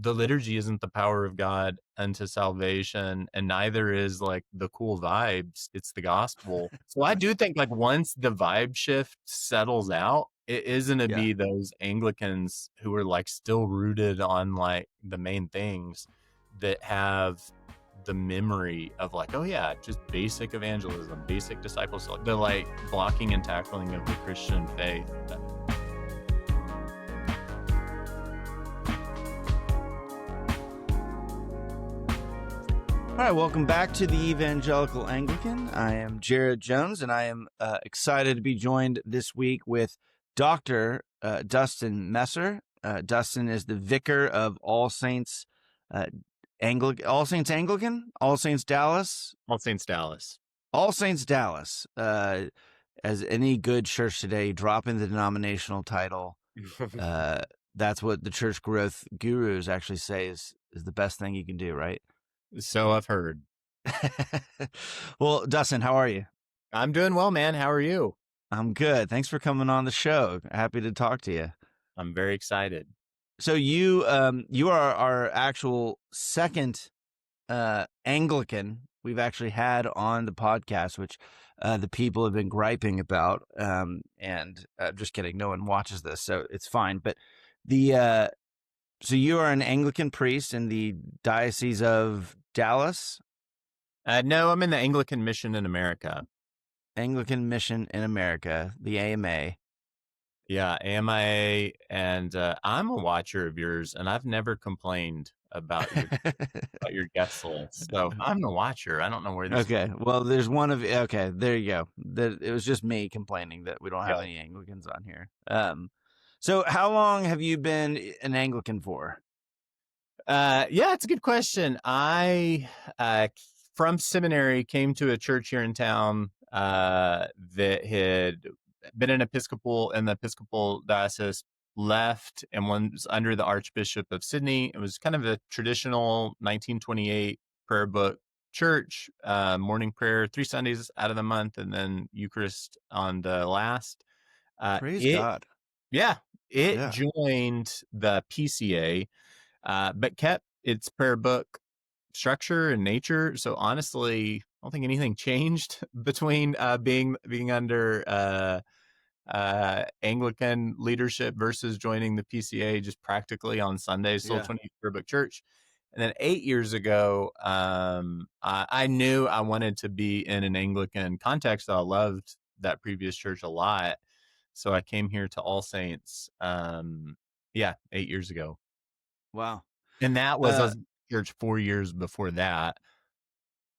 the liturgy isn't the power of God unto salvation, and neither is like the cool vibes. It's the gospel. So I do think like once the vibe shift settles out, it is going to Yeah. be those Anglicans who are like still rooted on like the main things that have the memory of like, oh yeah, just basic evangelism, basic discipleship, the like blocking and tackling of the Christian faith. All right, welcome back to the Evangelical Anglican. I am Jared Jones, and I am excited to be joined this week with Dr. Dustin Messer. Dustin is the vicar of All Saints All Saints Anglican, All Saints Dallas, All Saints Dallas. All Saints Dallas. As any good church today, dropping the denominational title. That's what the church growth gurus actually say is the best thing you can do, right? So I've heard. Well, Dustin, how are you? I'm doing well, man. How are you? I'm good. Thanks for coming on the show. Happy to talk to you. I'm very excited. So you are our actual second Anglican we've actually had on the podcast, which the people have been griping about. And just kidding, no one watches this, so it's fine. But the so you are an Anglican priest in the Diocese of Dallas? No, I'm in the Anglican Mission in America. Anglican Mission in America, the AMA. Yeah, AMIA, and I'm a watcher of yours, and I've never complained about your guest list. So I'm the watcher. I don't know where this. Okay, well, there's one of okay. There you go. It was just me complaining that we don't have any Anglicans on here. So how long have you been an Anglican for? Yeah, it's a good question. I from seminary came to a church here in town that had been in the Episcopal diocese, left and was under the Archbishop of Sydney. It was kind of a traditional 1928 prayer book church, morning prayer 3 Sundays out of the month, and then Eucharist on the last. Praise God. Yeah, it joined the PCA, but kept its prayer book structure and nature. So honestly, I don't think anything changed between being under Anglican leadership versus joining the PCA just practically on Sundays, still 20 prayer book church. And then 8 years ago, I knew I wanted to be in an Anglican context. I loved that previous church a lot. So I came here to All Saints, 8 years ago. Wow. And that was I was in church 4 years before that.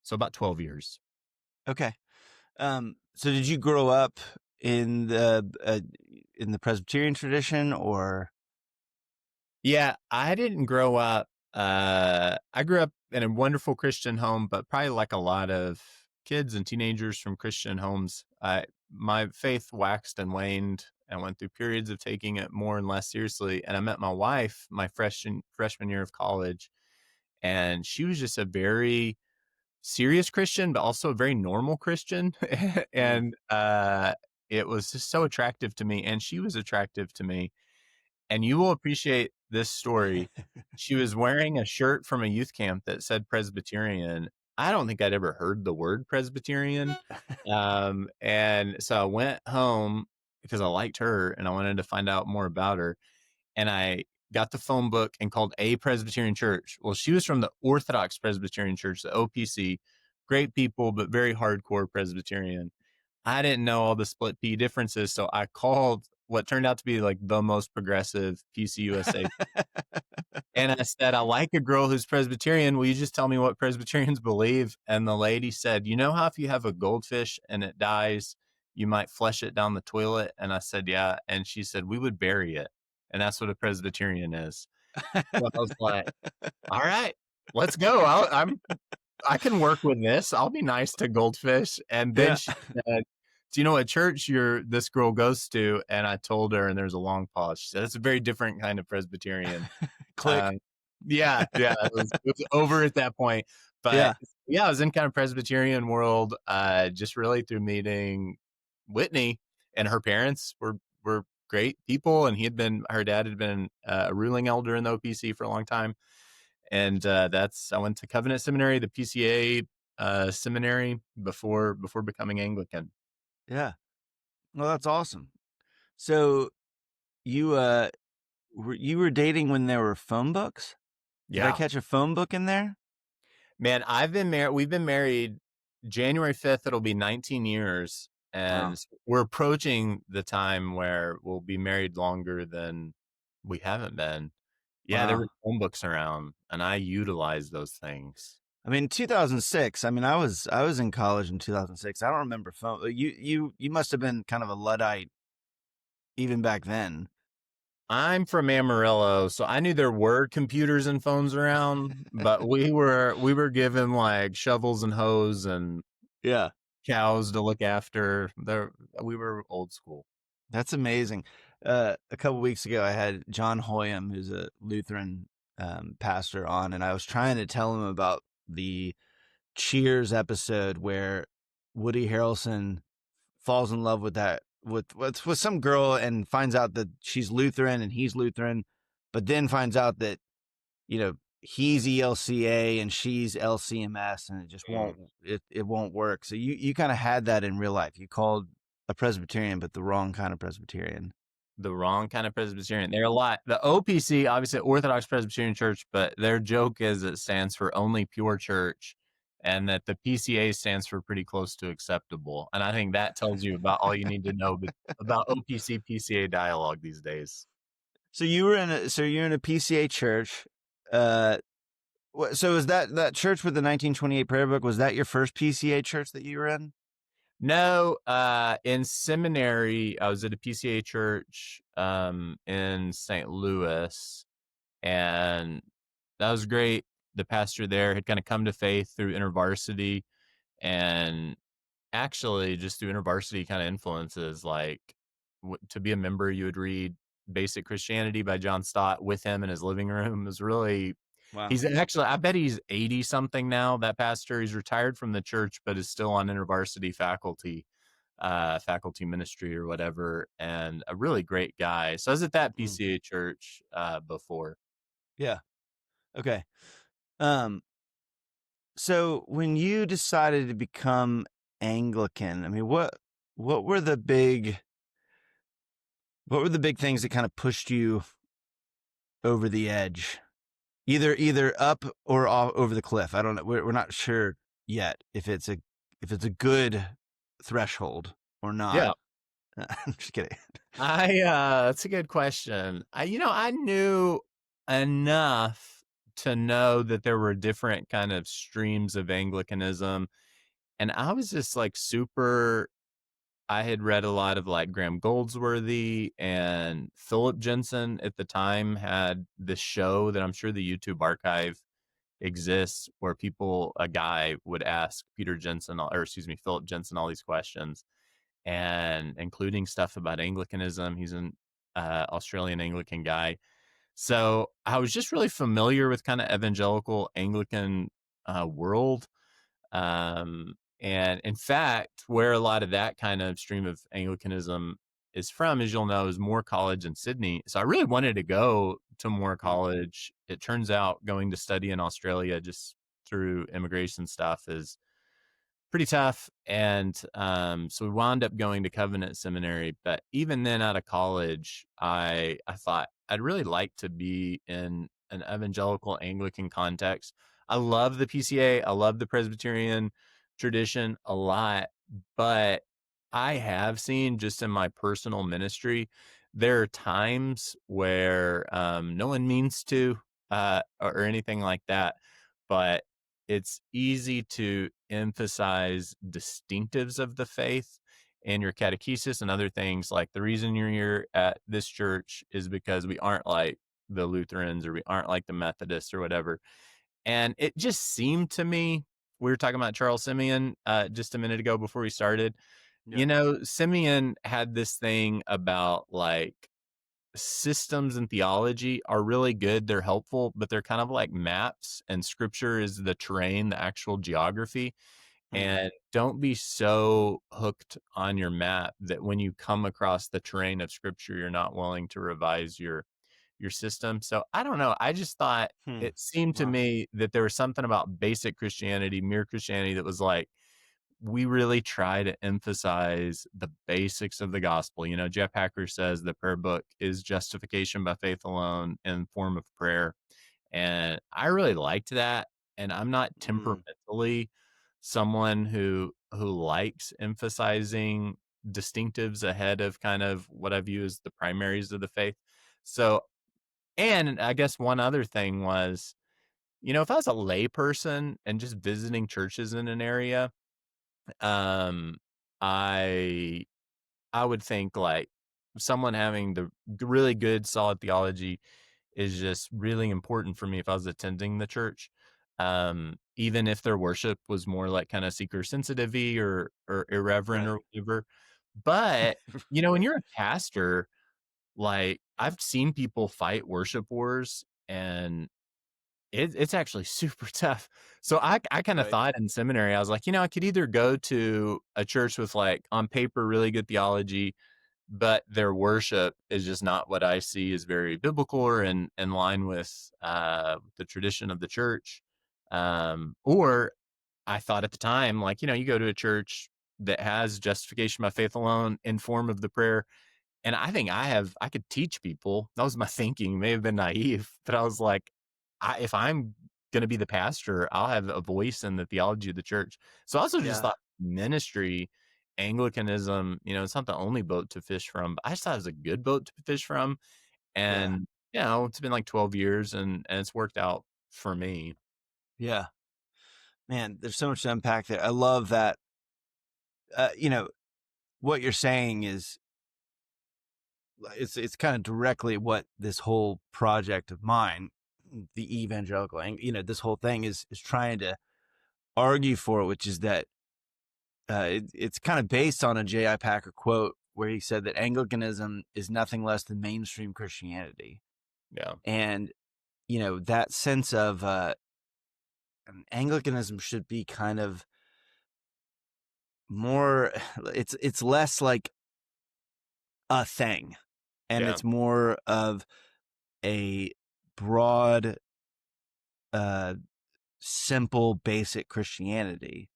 So about 12 years. Okay. So did you grow up in the Presbyterian tradition, or? Yeah, I didn't grow up. I grew up in a wonderful Christian home, but probably like a lot of kids and teenagers from Christian homes, my faith waxed and waned and went through periods of taking it more and less seriously. And I met my wife my freshman year of college, and she was just a very serious Christian, but also a very normal Christian. And it was just so attractive to me, and she was attractive to me. And you will appreciate this story. She was wearing a shirt from a youth camp that said Presbyterian. I don't think I'd ever heard the word Presbyterian. And so I went home because I liked her and I wanted to find out more about her. And I got the phone book and called a Presbyterian church. Well, she was from the Orthodox Presbyterian Church, the OPC. Great people, but very hardcore Presbyterian. I didn't know all the split P differences, so I called what turned out to be like the most progressive PCUSA. And I said, I like a girl who's Presbyterian. Will you just tell me what Presbyterians believe? And the lady said, you know how if you have a goldfish and it dies, you might flush it down the toilet? And I said, yeah. And she said, we would bury it. And that's what a Presbyterian is. So I was like, all right, let's go. I can work with this. I'll be nice to goldfish. And then she said, do you know what church this girl goes to? And I told her, and there's a long pause. She said, it's a very different kind of Presbyterian. Click. Yeah. It was over at that point. But I was in kind of Presbyterian world, just really through meeting Whitney, and her parents were great people, and her dad had been a ruling elder in the OPC for a long time. And I went to Covenant Seminary, the PCA seminary before becoming Anglican. Yeah. Well, that's awesome. So you you were dating when there were phone books? Did I Yeah, catch a phone book in there? man, we've been married January 5th, it'll be 19 years. Wow. And we're approaching the time where we'll be married longer than we haven't been. Yeah, there Wow. were phone books around, and I utilized those things. I mean, 2006. I mean, I was in college in 2006. I don't remember phone. You must have been kind of a Luddite even back then. I'm from Amarillo, so I knew there were computers and phones around, but we were given like shovels and hoes and Yeah. cows to look after. We were old school. That's amazing. A couple weeks ago, I had John Hoyam, who's a Lutheran pastor, on, and I was trying to tell him about the Cheers episode where Woody Harrelson falls in love with with some girl and finds out that she's Lutheran and he's Lutheran, but then finds out that he's ELCA and she's LCMS, and it just Mm. won't work. So you kind of had that in real life. You called a Presbyterian, but the wrong kind of Presbyterian. The wrong kind of Presbyterian. They're a lot. The OPC, obviously Orthodox Presbyterian Church, but their joke is it stands for only pure church, and that the PCA stands for pretty close to acceptable. And I think that tells you about all you need to know about OPC PCA dialogue these days. So you're in a PCA church. So is that church with the 1928 prayer book? Was that your first PCA church that you were in? No, in seminary, I was at a PCA church in St. Louis, and that was great. The pastor there had kind of come to faith through InterVarsity, and actually just through InterVarsity kind of influences. Like to be a member, you would read Basic Christianity by John Stott with him in his living room. It was really Wow. He's actually, I bet he's 80 something now, that pastor. He's retired from the church, but is still on InterVarsity faculty ministry or whatever, and a really great guy. So I was at that Mm. PCA church before. Yeah. Okay. Um. So when you decided to become Anglican, I mean, what were the big things that kind of pushed you over the edge, either up or off over the cliff? I don't know. We're not sure yet if it's a good threshold or not. Yeah, I'm just kidding. that's a good question. I knew enough to know that there were different kind of streams of Anglicanism, and I was just like super. I had read a lot of like Graham Goldsworthy, and Philip Jensen at the time had this show that I'm sure the YouTube archive exists, where a guy would ask Philip Jensen all these questions, and including stuff about Anglicanism. He's an Australian Anglican guy. So I was just really familiar with kind of evangelical Anglican world. And in fact, where a lot of that kind of stream of Anglicanism is from, as you'll know, is Moore College in Sydney. So I really wanted to go to Moore Mm. College. It turns out going to study in Australia just through immigration stuff is pretty tough. And so we wound up going to Covenant Seminary. But even then, out of college, I thought I'd really like to be in an evangelical Anglican context. I love the PCA. I love the Presbyterian tradition a lot, but I have seen just in my personal ministry, there are times where no one means to or anything like that, but it's easy to emphasize distinctives of the faith in your catechesis and other things. Like the reason you're here at this church is because we aren't like the Lutherans, or we aren't like the Methodists or whatever. And it just seemed to me, we were talking about Charles Simeon just a minute ago before we started. Yeah. Simeon had this thing about like systems and theology are really good. They're helpful, but they're kind of like maps, and scripture is the terrain, the actual geography. Hmm. and don't be so hooked on your map that when you come across the terrain of scripture, you're not willing to revise your system. So I don't know. I just thought Hmm. it seemed to Wow. me that there was something about basic Christianity, mere Christianity, that was like, we really try to emphasize the basics of the gospel. You know, Jeff Hacker says the prayer book is justification by faith alone in form of prayer. And I really liked that. And I'm not Mm. temperamentally someone who likes emphasizing distinctives ahead of kind of what I view as the primaries of the faith. So, and I guess one other thing was, you know, if I was a layperson and just visiting churches in an area, um, I I would think like someone having the really good solid theology is just really important for me if I was attending the church. Even if their worship was more like kind of seeker sensitive or irreverent Right. or whatever. But you know, when Right. you're a pastor, like I've seen people fight worship wars, and it's actually super tough. So I kind of Right. thought in seminary, I was like, you know, I could either go to a church with like on paper really good theology, but their worship is just not what I see as very biblical or in line with the tradition of the church. Or I thought at the time, like, you know, you go to a church that has justification by faith alone in form of the prayer, and I think I could teach people. That was my thinking. May have been naive, but I was like, if I'm going to be the pastor, I'll have a voice in the theology of the church. So I also just Yeah. thought ministry, Anglicanism, you know, it's not the only boat to fish from, but I just thought it was a good boat to fish from. Yeah. And, you know, it's been like 12 years and it's worked out for me. Yeah. Man, there's so much to unpack there. I love that. You know, what you're saying is it's kind of directly what this whole project of mine, the evangelical, you know, this whole thing is trying to argue for, which is that it's kind of based on a J.I. Packer quote where he said that Anglicanism is nothing less than mainstream Christianity. Yeah. And, you know, that sense of Anglicanism should be kind of more, it's less like a thing, and Yeah. it's more of a broad, uh, simple, basic Christianity.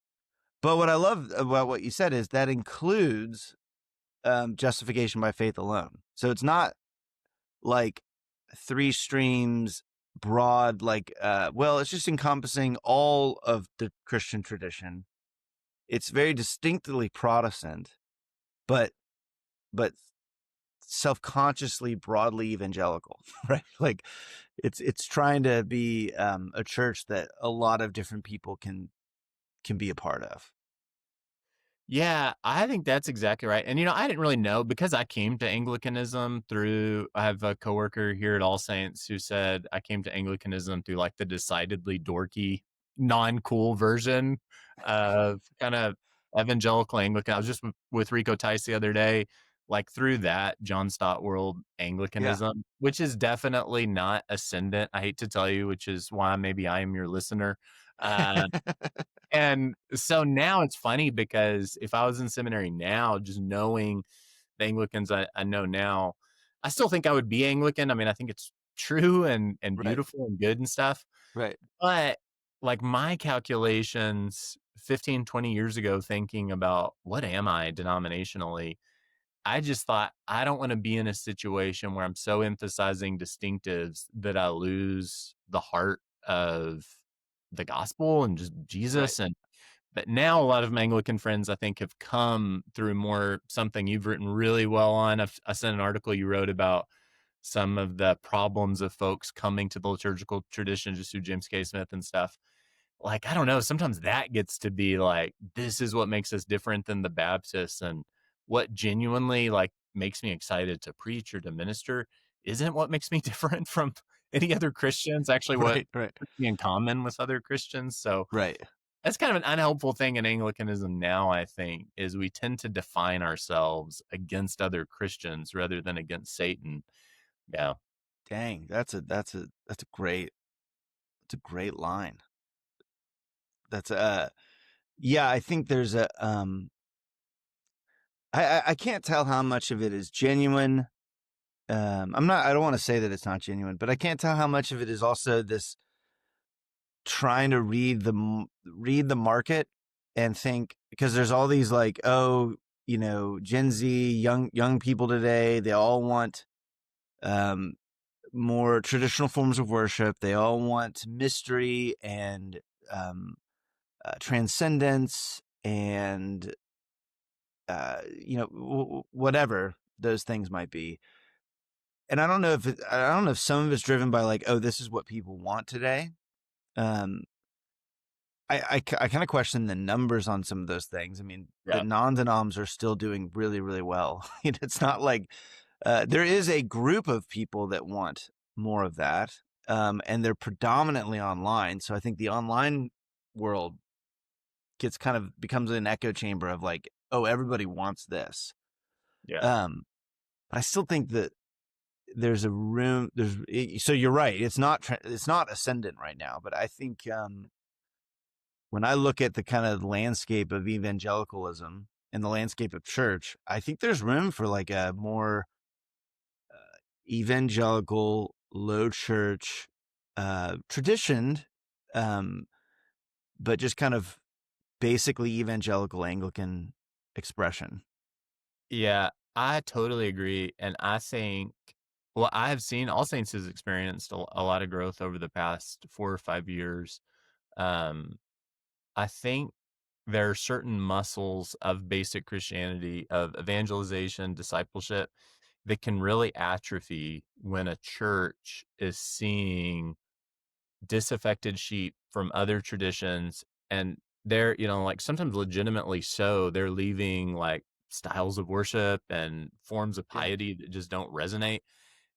But what I love about what you said is that includes justification by faith alone. So it's not like three streams broad, like, well, it's just encompassing all of the Christian tradition. It's very distinctly Protestant, but but self-consciously broadly evangelical, right? Like it's trying to be a church that a lot of different people can be a part of. Yeah, I think that's exactly right. And, you know, I didn't really know because I came to Anglicanism through, I have a coworker here at All Saints who said I came to Anglicanism through like the decidedly dorky, non cool version of kind of evangelical Anglican. I was just with Rico Tice the other day, like through that John Stott World Yeah. Anglicanism, which is definitely not ascendant. I hate to tell you, which is why maybe I am your listener. Uh, and so now it's funny because if I was in seminary now, just knowing the Anglicans I know now, I still think I would be Anglican. I mean, I think it's true and Right. beautiful and good and stuff. Right. But like my calculations 15, 20 years ago, thinking about what am I denominationally, I just thought I don't want to be in a situation where I'm so emphasizing distinctives that I lose the heart of the gospel and just Right. Jesus. And but now a lot of my Anglican friends, I think, have come through more something you've written really well on. I sent an article you wrote about some of the problems of folks coming to the liturgical tradition just through James K. Smith and stuff. Like, I don't know, sometimes that gets to be like, this is what makes us different than the Baptists, and what genuinely like makes me excited to preach or to minister isn't what makes me different from any other Christians. Actually, what Right. Right. puts me in common with other Christians. So Right. that's kind of an unhelpful thing in Anglicanism now, I think, is we tend to define ourselves against other Christians rather than against Satan. Yeah. Dang, that's a great line. That's Yeah, I think there's a I can't tell how much of it is genuine. I don't want to say that it's not genuine, but I can't tell how much of it is also this trying to read the market and think, because there's all these like, oh, Gen Z, young people today, they all want um more traditional forms of worship. They all want mystery and transcendence and whatever those things might be. And I don't know if some of it's driven by like, oh, this is what people want today. Um, I kind of question the numbers on some of those things. I mean, the Yeah. non-denoms are still doing really, really well. It's not like there is a group of people that want more of that, and they're predominantly online. So I think the online world becomes an echo chamber of like, oh, everybody wants this. Yeah. Um, but I still think that there's a room. So you're right. It's not ascendant right now, but I think when I look at the kind of landscape of evangelicalism and the landscape of church, I think there's room for like a more evangelical, low church, traditioned, um, but just kind of basically evangelical Anglican expression. Yeah, I totally agree. And I think, well, I have seen All Saints has experienced a lot of growth over the past 4 or 5 years. Um, I think there are certain muscles of basic Christianity, of evangelization, discipleship, that can really atrophy when a church is seeing disaffected sheep from other traditions, and they're, like, sometimes legitimately so, they're leaving, like, styles of worship and forms of Yeah. piety that just don't resonate.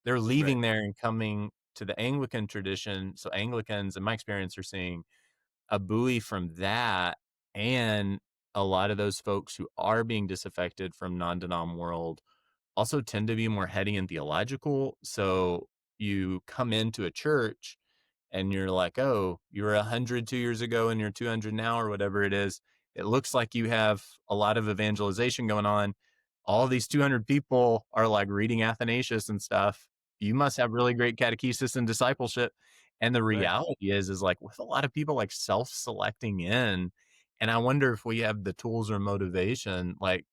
They're Right. leaving there and coming to the Anglican tradition, so Anglicans, in my experience, are seeing a buoy from that, and a lot of those folks who are being disaffected from non-denom world also tend to be more heady and theological, so you come into a church and you're like, "Oh, you were 100 2 years ago and you're 200 now," or whatever it is. It looks like you have a lot of evangelization going on. All these 200 people are like reading Athanasius and stuff. You must have really great catechesis and discipleship. And the Right. reality is like with a lot of people like self-selecting in, and I wonder if we have the tools or motivation, like,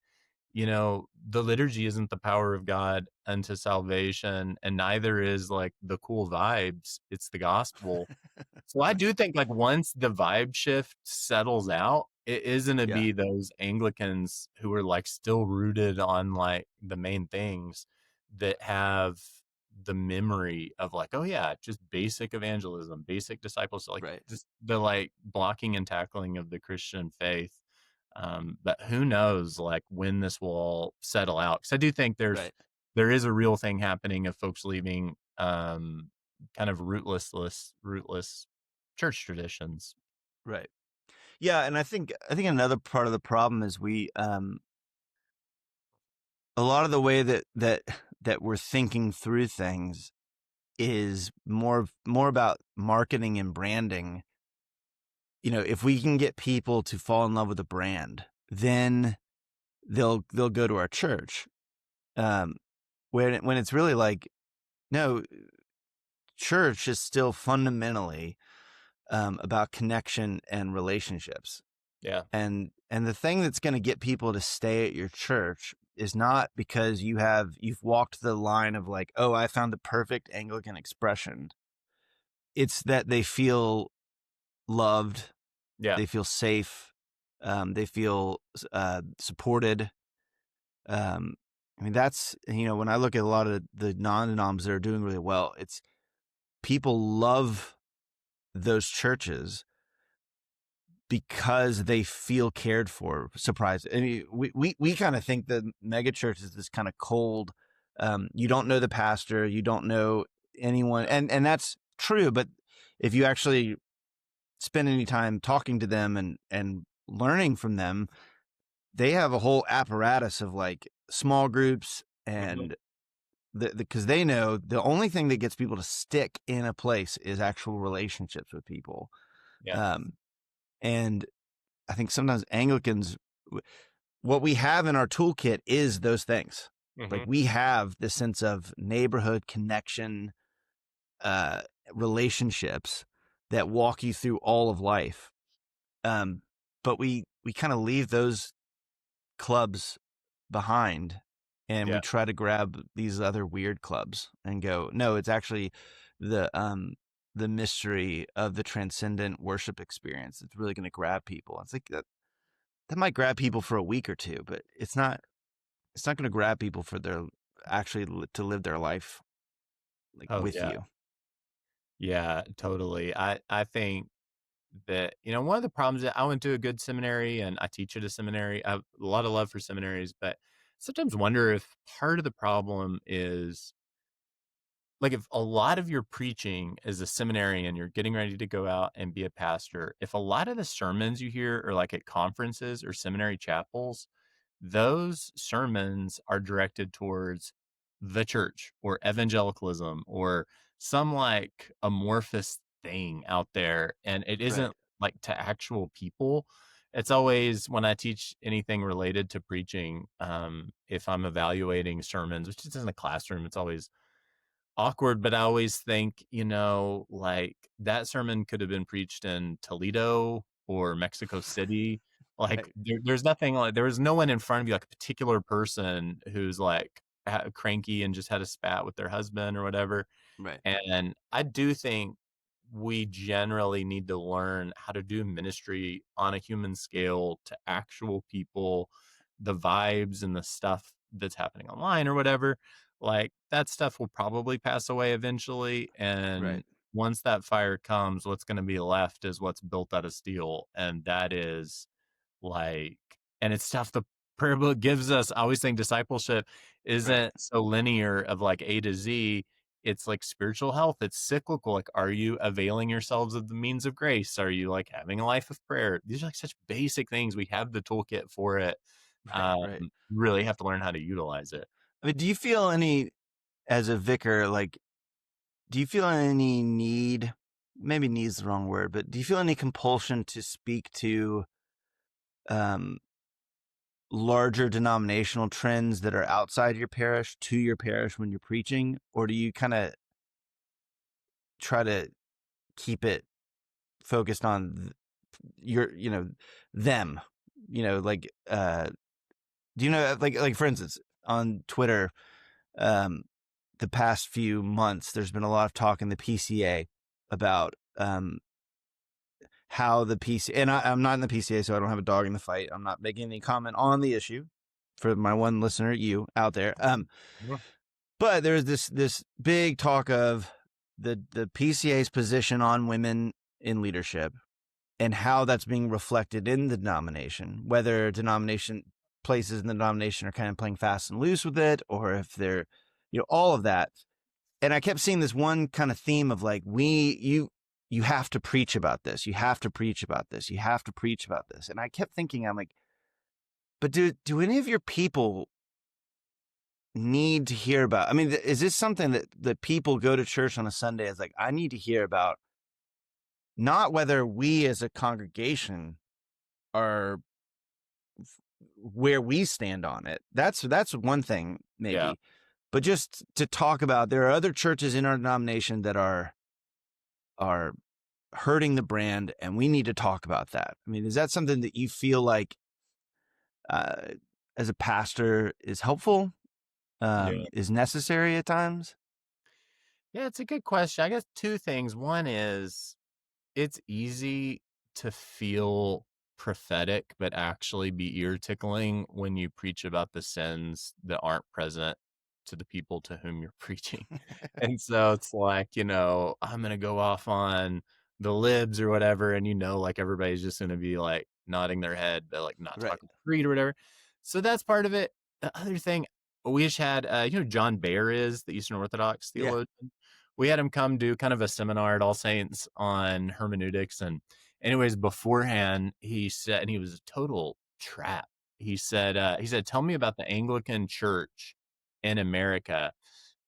the liturgy isn't the power of God unto salvation, and neither is like the cool vibes. It's the gospel. So I do think like once the vibe shift settles out, it is gonna Yeah. be those Anglicans who are like still rooted on like the main things that have the memory of like, oh yeah, just basic evangelism, basic disciples, like Right. just the like blocking and tackling of the Christian faith. But who knows like when this will all settle out? Because I do think Right. there is a real thing happening of folks leaving kind of rootless church traditions. Right. Yeah, and I think another part of the problem is we a lot of the way that we're thinking through things is more about marketing and branding. If we can get people to fall in love with a brand, then they'll go to our church. Um, when it's really like, no, church is still fundamentally about connection and relationships. Yeah. And the thing that's going to get people to stay at your church is not because you've walked the line of like, oh, I found the perfect Anglican expression. It's that they feel loved, Yeah. they feel safe, they feel supported. Um, I mean, that's, when I look at a lot of the non-denoms that are doing really well, it's people love those churches because they feel cared for. Surprise. I mean, we kind of think that mega church is this kind of cold, you don't know the pastor, you don't know anyone. Yeah. And that's true. But if you actually spend any time talking to them and learning from them, they have a whole apparatus of like small groups Mhm. and because they know the only thing that gets people to stick in a place is actual relationships with people. Yeah. Um, and I think sometimes Anglicans, what we have in our toolkit is those things. Like Hmm. we have this sense of neighborhood connection, uh, relationships that walk you through all of life. Um, but we kind of leave those clubs behind, and we Yeah. try to grab these other weird clubs and go, no, it's actually the mystery of the transcendent worship experience. It's really going to grab people. It's like that might grab people for a week or two, but it's not going to grab people for their to live their life like Oh with yeah. you. Yeah, totally. I think that, one of the problems that I went to a good seminary and I teach at a seminary. I have a lot of love for seminaries, but sometimes wonder if part of the problem is like if a lot of your preaching as a seminarian, you're getting ready to go out and be a pastor, if a lot of the sermons you hear are like at conferences or seminary chapels, those sermons are directed towards the church or evangelicalism or some like amorphous thing out there. And it Right. isn't like to actual people. It's always when I teach anything related to preaching, if I'm evaluating sermons, which is in the classroom, it's always awkward, but I always think, like that sermon could have been preached in Toledo or Mexico City. Like Right. there's nothing like there was no one in front of you, like a particular person who's like cranky and just had a spat with their husband or whatever. Right. And I do think we generally need to learn how to do ministry on a human scale to actual people, the vibes and the stuff that's happening online or whatever. Like that stuff will probably pass away eventually. Right. And once that fire comes, what's going to be left is what's built out of steel. And that is like, and it's stuff the prayer book gives us. I always think discipleship Right. isn't so linear of like A to Z. It's like spiritual health. It's cyclical. Like, are you availing yourselves of the means of grace? Are you like having a life of prayer? These are like such basic things. We have the toolkit for it. Right. Um, Right. really have to learn how to utilize it. I mean, do you feel any as a vicar, like, do you feel any need? Maybe "need's" the wrong word, but do you feel any compulsion to speak to um, larger denominational trends that are outside your parish to your parish when you're preaching, or do you kind of try to keep it focused on your, them? Like, do you know, like for instance, on Twitter, um, the past few months, there's been a lot of talk in the PCA about how the PCA, and I'm not in the PCA, so I don't have a dog in the fight. I'm not making any comment on the issue for my one listener, you out there. Yeah. But there's this big talk of the PCA's position on women in leadership and how that's being reflected in the denomination, whether denomination places in the denomination are kind of playing fast and loose with it, or if they're, all of that. And I kept seeing this one kind of theme of like, you have to preach about this. You have to preach about this. You have to preach about this. And I kept thinking, I'm like, but do any of your people need to hear about? I mean, is this something that people go to church on a Sunday as like, I need to hear about, not whether we as a congregation are where we stand on it. That's one thing Yeah. maybe, but just to talk about, there are other churches in our denomination that are hurting the brand, and we need to talk about that. I mean, is that something that you feel like uh, as a pastor is helpful, Yeah. is necessary at times? Yeah. It's a good question. I guess two things. One is it's easy to feel prophetic, but actually be ear tickling when you preach about the sins that aren't present to the people to whom you're preaching. And so it's like, I'm going to go off on the libs or whatever. And, like everybody's just going to be like nodding their head, but like not Right. talking about creed or whatever. So that's part of it. The other thing, we just had, John Baer is the Eastern Orthodox Yeah. theologian. We had him come do kind of a seminar at All Saints on hermeneutics. And anyways, beforehand, he said, and he was a total trap. He said, tell me about the Anglican church in America.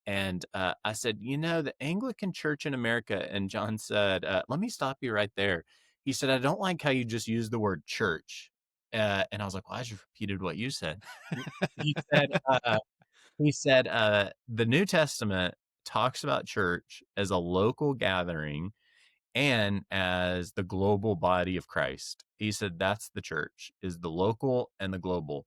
And I said, the Anglican church in America. And John said, let me stop you right there. he said, "I don't like how you just use the word church." And I was like, "Well, I just repeated what you said." He he said, uh he said, "The New Testament talks about church as a local gathering and as the global body of Christ." He said, "That's the church, is the local and the global."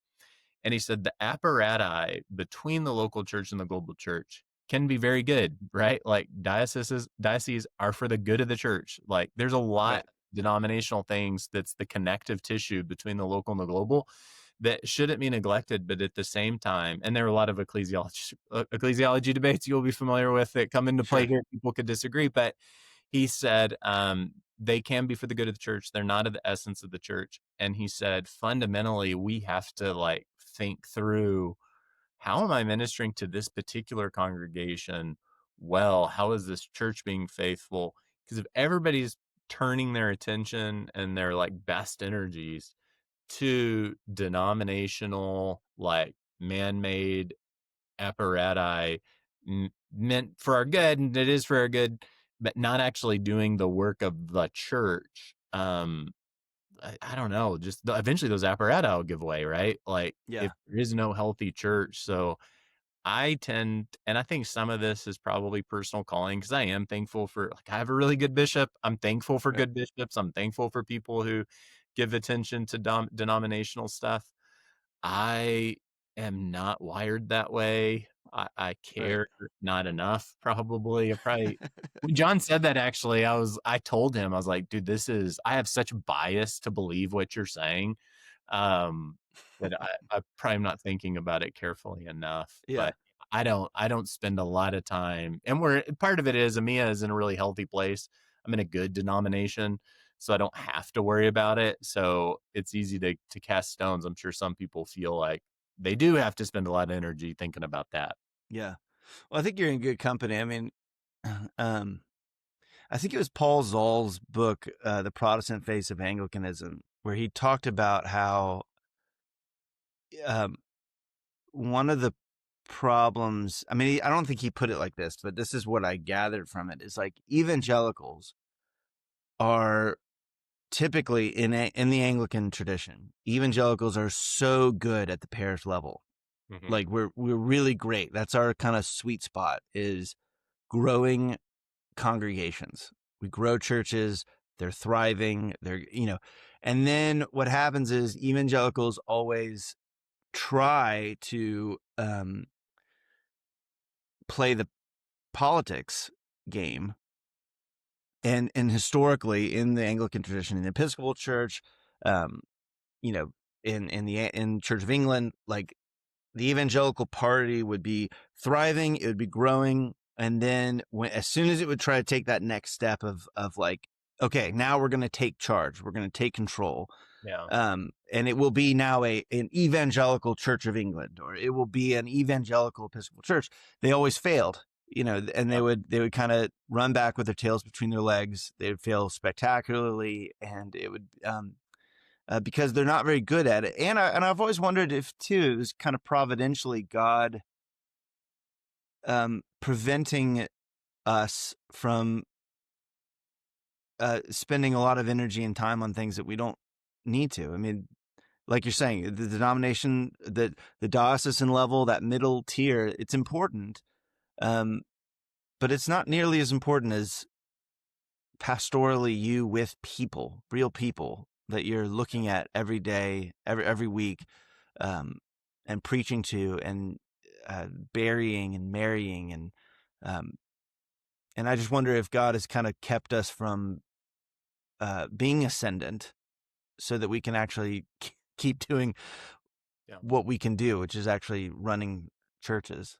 And he said, "The apparati between the local church and the global church can be very good," right? Like diocese are for the good of the church. Like there's a lot Right. denominational things that's the connective tissue between the local and the global that shouldn't be neglected, but at the same time, and there are a lot of ecclesiology debates you'll be familiar with that come into play Sure. here. People could disagree, but he said, they can be for the good of the church. They're not of the essence of the church. And he said, fundamentally, we have to like think through, how am I ministering to this particular congregation? Well, how is this church being faithful? Because if everybody's turning their attention and their like best energies to denominational, like man-made apparatus meant for our good, and it is for our good, but not actually doing the work of the church. I don't know, just eventually those apparatus will give way, right? Like if Yeah. there is no healthy church. So I tend, and I think some of this is probably personal calling, because I am thankful for, like, I have a really good bishop. I'm thankful for Right. good bishops. I'm thankful for people who give attention to denominational stuff. I am not wired that way. I Right. care not enough, probably. When John said that, actually, I told him, I was like, dude, I have such bias to believe what you're saying. Um, that I probably am not thinking about it carefully enough. Yeah. But I don't spend a lot of time, and we're part of it is EMEA is in a really healthy place. I'm in a good denomination, so I don't have to worry about it. So it's easy to cast stones. I'm sure some people feel like they do have to spend a lot of energy thinking about that. Yeah. Well, I think you're in good company. I mean, um, I think it was Paul Zoll's book, The Protestant Face of Anglicanism, where he talked about how um, one of the problems, I mean, I don't think he put it like this, but this is what I gathered from it, is like evangelicals are typically in the Anglican tradition. Evangelicals are so good at the parish level. Mhm. Like we're really great. That's our kind of sweet spot, is growing congregations. We grow churches, they're thriving, and then what happens is evangelicals always try to play the politics game. And historically in the Anglican tradition, in the Episcopal Church, um, you know, in Church of England, like the evangelical party would be thriving, it would be growing, and then as soon as it would try to take that next step of like, okay, now we're going to take charge, we're going to take control, Yeah. and it will be now an evangelical Church of England, or it will be an evangelical Episcopal Church. They always failed, and Yeah. they would kind of run back with their tails between their legs. They would fail spectacularly, and it would because they're not very good at it. And I've always wondered if too it was kind of providentially God preventing us from spending a lot of energy and time on things that we don't need to. I mean, like you're saying, the denomination, the diocesan level, that middle tier, it's important, um, but it's not nearly as important as pastorally you with people, real people that you're looking at every day, every week, um, and preaching to, and burying and marrying, um, and I just wonder if God has kind of kept us from being ascendant, so that we can actually keep doing Yeah. what we can do, which is actually running churches.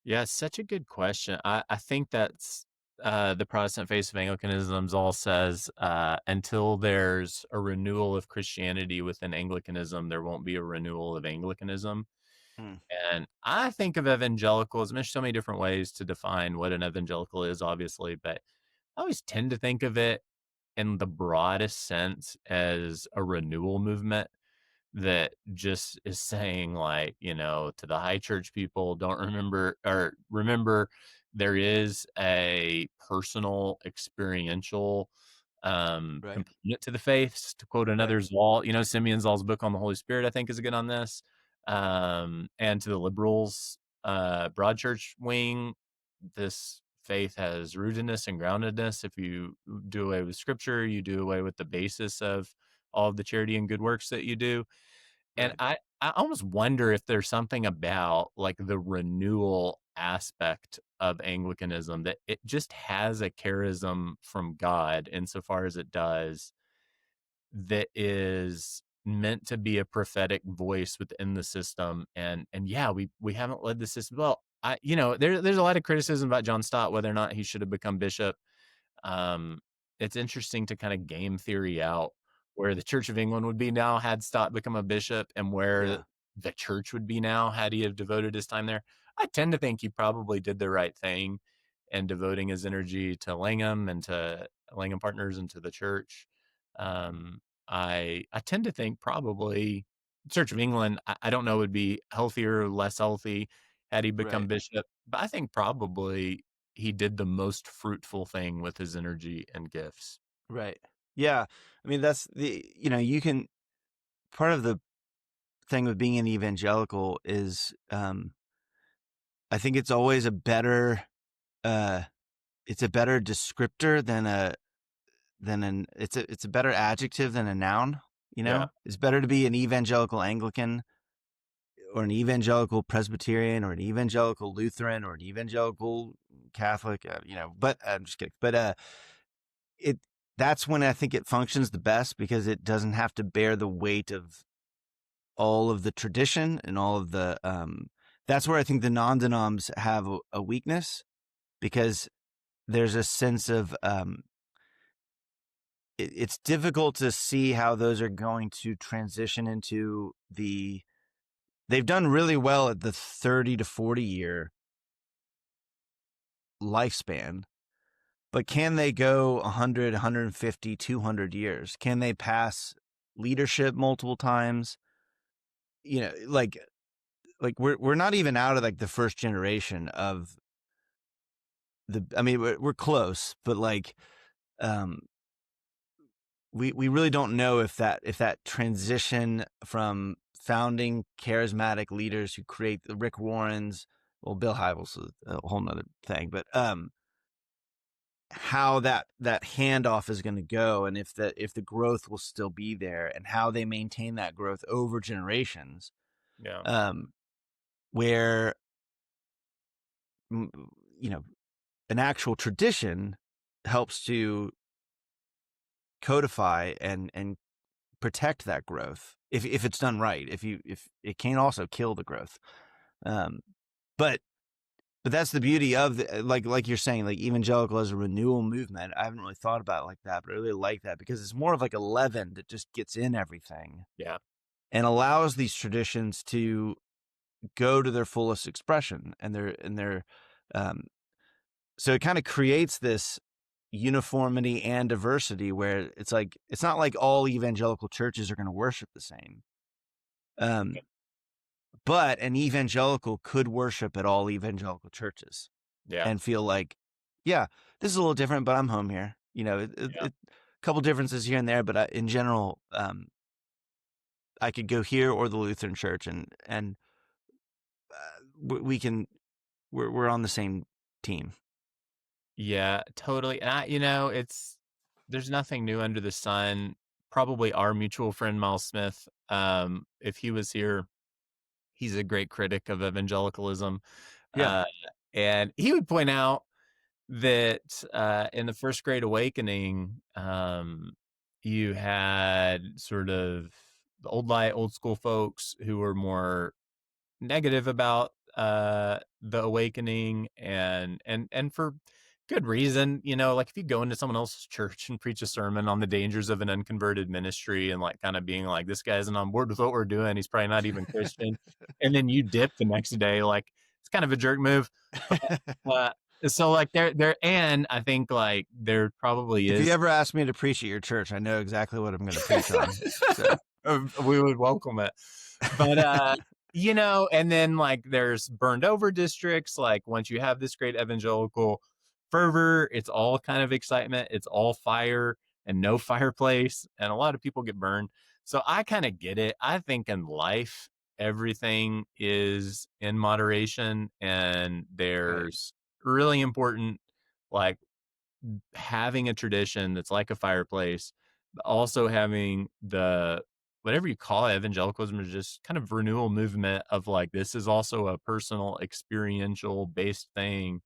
Yeah, such a good question. I think that's the Protestant face of Anglicanism all says, until there's a renewal of Christianity within Anglicanism, there won't be a renewal of Anglicanism. Mm. And I think of evangelicalism, there's so many different ways to define what an evangelical is, obviously, but I always tend to think of it in the broadest sense as a renewal movement that just is saying, like, to the high church people, don't remember, or remember, there is a personal experiential Right. component to the faiths, to quote Right. another Zoll, Simeon Zoll's book on the Holy Spirit, I think is good on this. And to the liberals, broad church wing, this faith has rootedness and groundedness. If you do away with scripture, you do away with the basis of all of the charity and good works that you do. And Right. I almost wonder if there's something about like the renewal aspect of Anglicanism that it just has a charism from God insofar as it does that is meant to be a prophetic voice within the system. And yeah, we haven't led the system well. There's a lot of criticism about John Stott, whether or not he should have become bishop. um, it's interesting to kind of game theory out where the Church of England would be now had Stott become a bishop, and where Yeah. the church would be now had he have devoted his time there. I tend to think he probably did the right thing in devoting his energy to Langham and to Langham Partners and to the church. Um, I tend to think probably Church of England, I don't know, would be healthier or less healthy had he become Right. bishop, but I think probably he did the most fruitful thing with his energy and gifts. Right. Yeah. I mean, that's you can, part of the thing with being an evangelical is, I think it's always uh, it's a better descriptor it's a better adjective than a noun. Yeah. It's better to be an evangelical Anglican or an evangelical Presbyterian or an evangelical Lutheran or an evangelical Catholic, but I'm just kidding. But it that's when I think it functions the best, because it doesn't have to bear the weight of all of the tradition and all of the that's where I think the non-denoms have a weakness, because there's a sense of it's difficult to see how those are going to transition into they've done really well at the 30 to 40 year lifespan, but can they go 100, 150, 200 years? Can they pass leadership multiple times? Like we're not even out of like the first generation of I mean, we're close, but like, um, we really don't know if that transition from founding charismatic leaders who create the Rick Warrens, well, Bill Hybels is a whole nother thing, but how that handoff is going to go, and if the growth will still be there, and how they maintain that growth over generations, Yeah. um, where mm, you know an actual tradition helps to codify and protect that growth if it's done right. If it can also kill the growth, um, but that's the beauty of like you're saying, like evangelical as a renewal movement. I haven't really thought about it like that, but I really like that, because it's more of like a leaven that just gets in everything Yeah. and allows these traditions to go to their fullest expression, and their um, so it kind of creates this uniformity and diversity, where it's like it's not like all evangelical churches are going to worship the same, um, but an evangelical could worship at all evangelical churches Yeah. and feel like, yeah, this is a little different, but I'm home here. Yeah. A couple differences here and there, but in general, I could go here or the Lutheran church, and we can we're on the same team. Yeah, totally. And there's nothing new under the sun. Probably our mutual friend Miles Smith, if he was here, he's a great critic of evangelicalism. Yeah, Uh, and he would point out that in the First Great Awakening, you had sort of the old school folks who were more negative about the awakening, and for good reason. Like if you go into someone else's church and preach a sermon on the dangers of an unconverted ministry, and like kind of being like, this guy isn't on board with what we're doing, he's probably not even Christian, and then you dip the next day, like it's kind of a jerk move. But so like there and I think like there probably if you is. ever ask me to preach at your church, I know exactly what I'm going to preach on. So We would welcome it. But and then like there's burned over districts. Like once you have this great evangelical fervor, it's all kind of excitement, it's all fire. and no fireplace, and a lot of people get burned. So I kind of get it. I think in life, everything is in moderation, and Right. there's really important, like, having a tradition that's like a fireplace, but also having the whatever you call it, evangelicalism is just kind of renewal movement of like this is also a personal experiential based thing.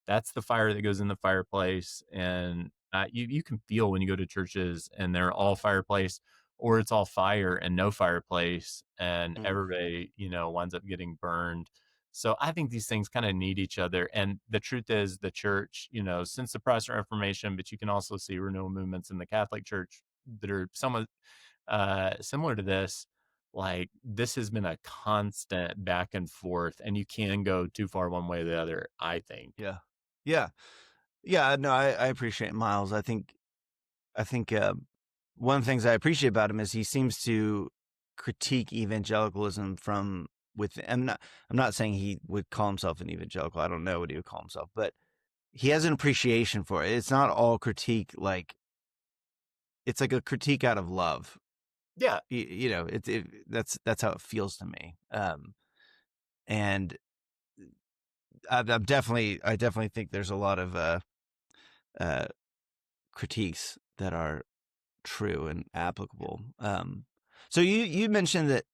That's the fire that goes in the fireplace, and you can feel when you go to churches and they're all fireplace, or it's all fire and no fireplace, and Mm. everybody winds up getting burned. So I think these things kind of need each other. And the truth is, the church, since the Protestant Reformation, but you can also see renewal movements in the Catholic Church that are somewhat similar to this. Like, this has been a constant back and forth, and you can go too far one way or the other, I think. Yeah. Yeah. Yeah. No, I appreciate Miles. I think one of the things I appreciate about him is he seems to critique evangelicalism from within. I'm not saying he would call himself an evangelical. I don't know what he would call himself, but he has an appreciation for it. It's not all critique, like it's like a critique out of love. Yeah. That's how it feels to me. And I definitely think there's a lot of uh, critiques that are true and applicable. So you mentioned that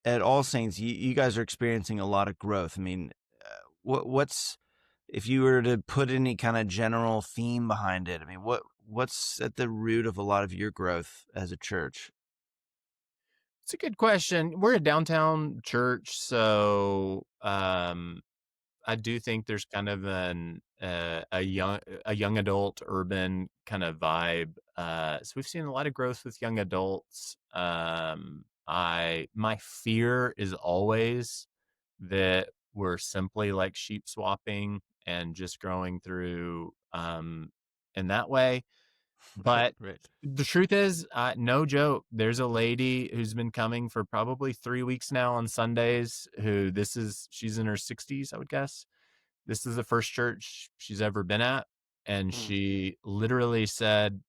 at All Saints, you guys are experiencing a lot of growth. I mean, what's if you were to put any kind of general theme behind it? I mean, what's at the root of a lot of your growth as a church? It's a good question. We're a downtown church, so I do think there's kind of a young adult urban kind of vibe. So we've seen a lot of growth with young adults. My fear is always that we're simply like sheep swapping and just growing through in that way. Right, But right. the truth is, no joke, there's a lady who's been coming for probably 3 weeks now on Sundays, she's in her 60s, I would guess. This is the first church she's ever been at, and Mm. she literally said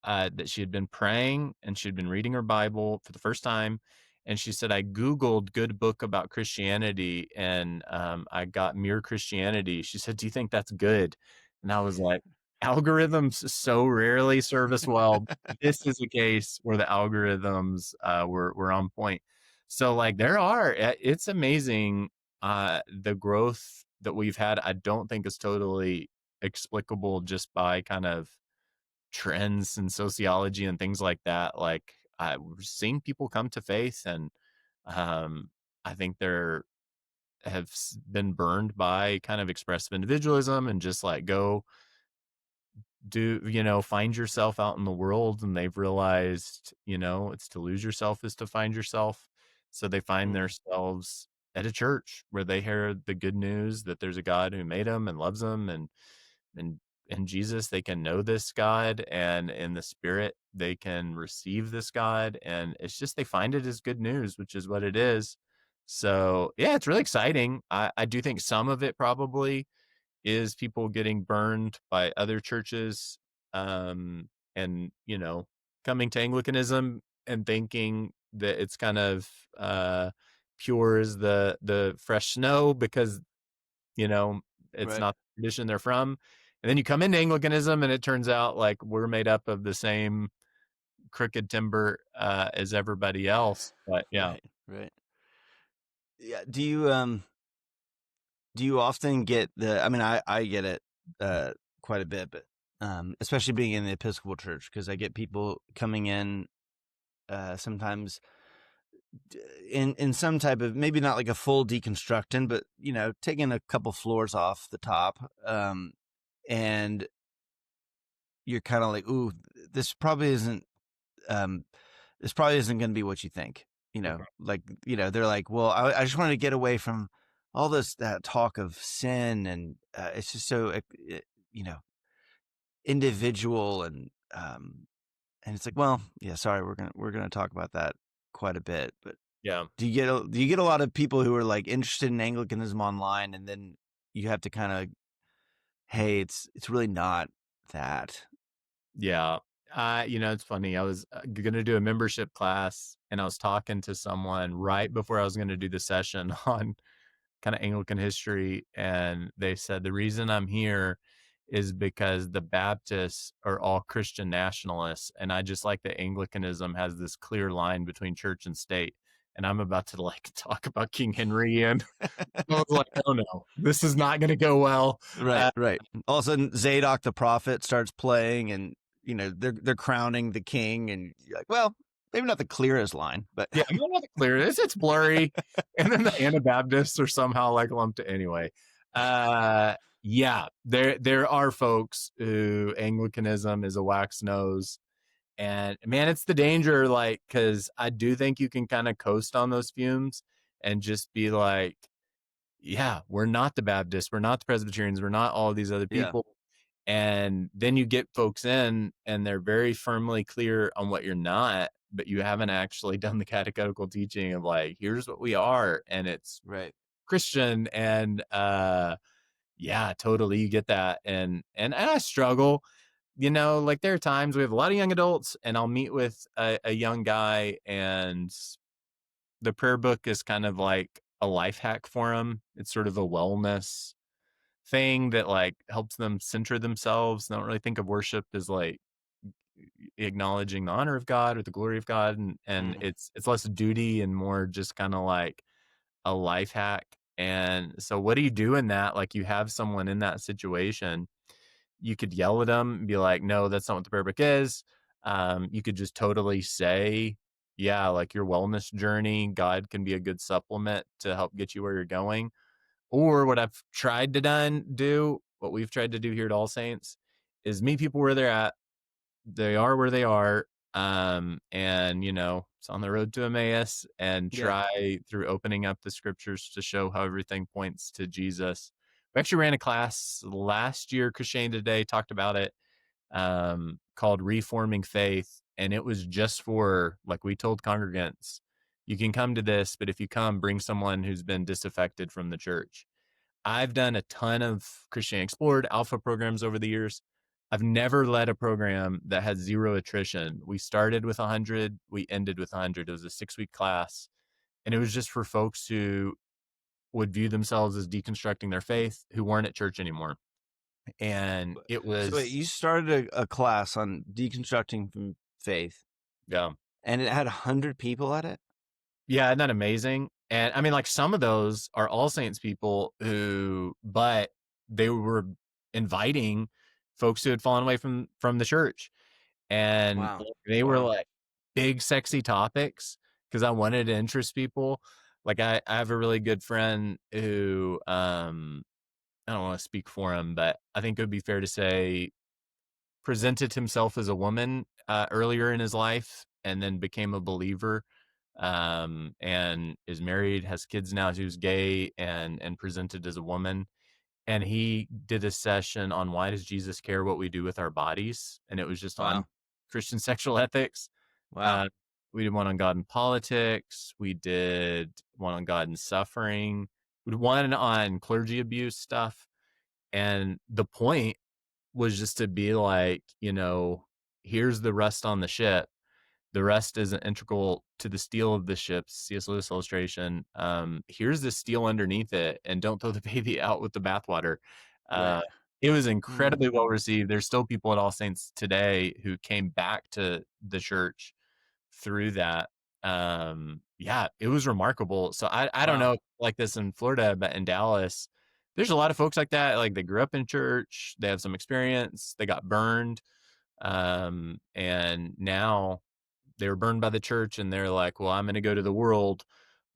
that she had been praying and she'd been reading her Bible for the first time. And she said, I Googled good book about Christianity, and I got Mere Christianity. She said, do you think that's good? And I was like, algorithms so rarely serve us well. This is a case where the algorithms were on point. So like it's amazing the growth that we've had. I don't think is totally explicable just by kind of trends and sociology and things like that. Like, we're seeing people come to faith, and I think they're been burned by kind of expressive individualism and just like go find yourself out in the world, and they've realized it's to lose yourself is to find yourself. So they find Mm. themselves at a church where they hear the good news that there's a God who made them and loves them, and in Jesus they can know this God, and in the Spirit they can receive this God, and it's just they find it as good news, which is what it is. So yeah, it's really exciting. I do think some of it probably is people getting burned by other churches, and coming to Anglicanism and thinking that it's kind of pure as the fresh snow because you know it's Right. not the tradition they're from. And then you come into Anglicanism and it turns out like we're made up of the same crooked timber as everybody else. But yeah. Right. Right. Yeah. Do you often get I mean, I get it quite a bit, but especially being in the Episcopal Church, because I get people coming in sometimes in some type of, maybe not like a full deconstructing, but taking a couple floors off the top, and you're kind of like, ooh, this probably isn't um, this probably isn't going to be what you think. Okay. Like, they're like, well, I just wanted to get away from all that talk of sin, and it's just so you know individual, and it's like, well, yeah, sorry, we're gonna talk about that quite a bit. But Yeah. do you get a lot of people who are like interested in Anglicanism online, and then you have to kind of, hey, it's really not that. Yeah. It's funny. I was going to do a membership class and I was talking to someone right before I was going to do the session on kind of Anglican history. And they said, the reason I'm here is because the Baptists are all Christian nationalists. And I just like that Anglicanism has this clear line between church and state. And I'm about to like talk about King Henry. And I was like, oh no, this is not going to go well. Right, right. All of a sudden, Zadok the prophet starts playing, and they're crowning the king, and you're like, well, maybe not the clearest line, but Yeah, I'm not clear. It's blurry. And then the Anabaptists are somehow like lumped anyway. Yeah, there are folks who Anglicanism is a wax nose. And man, it's the danger, like, because I do think you can kind of coast on those fumes and just be like, yeah, we're not the Baptists, we're not the Presbyterians, we're not all these other yeah, people. And then you get folks in and they're very firmly clear on what you're not, but you haven't actually done the catechetical teaching of like, here's what we are, and it's right. Christian. And yeah, totally, you get that. And I struggle, like there are times we have a lot of young adults and I'll meet with a young guy and the prayer book is kind of like a life hack for him. It's sort of a wellness thing that like helps them center themselves. They don't really think of worship as like acknowledging the honor of God or the glory of God, and Mm. it's less duty and more just kind of like a life hack. And so what do you do in that? Like you have someone in that situation, you could yell at them and be like, no, that's not what the prayer book is. You could just totally say, yeah, like your wellness journey, God can be a good supplement to help get you where you're going. Or what I've tried to do, what we've tried to do here at All Saints is meet people where they're at. They are where they are. And it's on the road to Emmaus, and Yeah. try through opening up the scriptures to show how everything points to Jesus. We actually ran a class last year, Christianity Today talked about it, called Reforming Faith. And it was just for, like, we told congregants, you can come to this, but if you come, bring someone who's been disaffected from the church. I've done a ton of Christianity Explored Alpha programs over the years. I've never led a program that had zero attrition. We started with 100, we ended with 100. It was a 6-week class. And it was just for folks who would view themselves as deconstructing their faith, who weren't at church anymore. And it So wait, was, you started a class on deconstructing from faith, yeah. and it had 100 people at it? Yeah, isn't that amazing? And I mean, like some of those are All Saints people but they were inviting folks who had fallen away from the church. And Wow. they were Wow. like big, sexy topics because I wanted to interest people. Like I have a really good friend who, I don't want to speak for him, but I think it would be fair to say presented himself as a woman earlier in his life and then became a believer, and is married, has kids now. He was gay and presented as a woman. And he did a session on why does Jesus care what we do with our bodies? And it was just on Wow. Christian sexual ethics. Wow. Uh, we did one on God and politics. We did one on God and suffering. We did one on clergy abuse stuff. And the point was just to be like, here's the rust on the ship. The rest isn't integral to the steel of the ship. C.S. Lewis illustration. Here's the steel underneath it, and don't throw the baby out with the bathwater. Uh, Right. it was Mm. incredibly well received. There's still people at All Saints today who came back to the church through that. Yeah, it was remarkable. So I don't Wow. know like this in Florida, but in Dallas, there's a lot of folks like that. Like they grew up in church, they have some experience, they got burned, and now they were burned by the church and they're like, well, I'm going to go to the world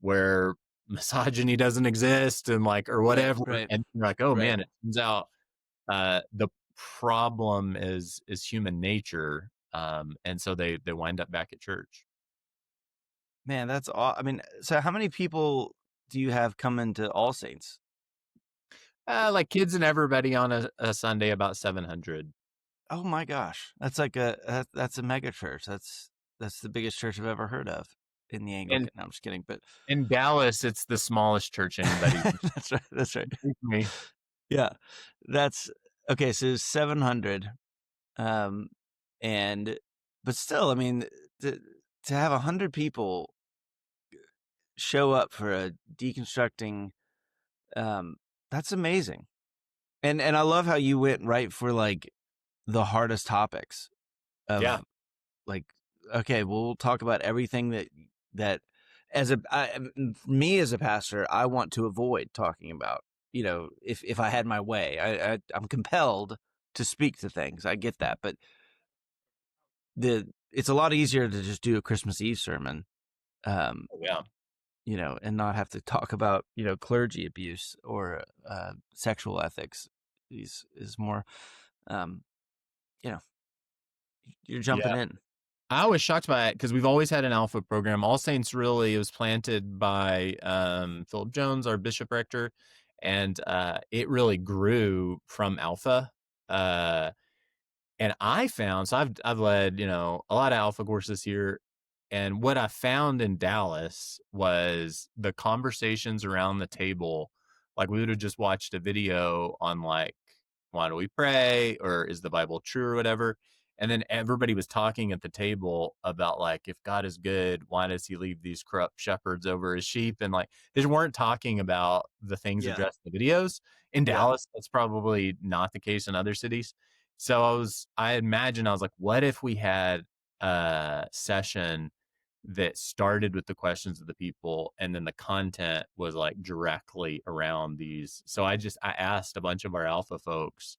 where misogyny doesn't exist and like, or Right. whatever. Right. And you're like, oh Right. man, it turns out, the problem is human nature. And so they wind up back at church. Man, that's aw I mean, so how many people do you have coming to All Saints? Like kids and everybody on a Sunday, about 700. Oh my gosh. That's like that's a mega church. That's the biggest church I've ever heard of in the And Anglican. No, I'm just kidding, but in Dallas, it's the smallest church anybody. that's right. That's right. Me. Yeah. That's okay, so 700, um, and but still, I mean, to, to have 100 people show up for a deconstructing, um, that's amazing. And I love how you went right for like the hardest topics Yeah. of like, okay, we'll talk about everything that me as a pastor, I want to avoid talking about, if I had my way, I'm compelled to speak to things. I get that, but it's a lot easier to just do a Christmas Eve sermon, um, Yeah. and not have to talk about, clergy abuse or sexual ethics. Is more, um, you know, you're jumping Yeah. in. I was shocked by it because we've always had an Alpha program. All Saints really it was planted by Philip Jones, our bishop rector, and it really grew from Alpha. Uh, and I found so I've led a lot of Alpha courses here, and what I found in Dallas was the conversations around the table. Like we would have just watched a video on like why do we pray or is the Bible true or whatever, and then everybody was talking at the table about like if God is good, why does he leave these corrupt shepherds over his sheep? And like they weren't talking about the things Yeah, addressed in the videos. In yeah, Dallas, that's probably not the case in other cities. So I imagined I was like, what if we had a session that started with the questions of the people and then the content was like directly around these. So I asked a bunch of our Alpha folks,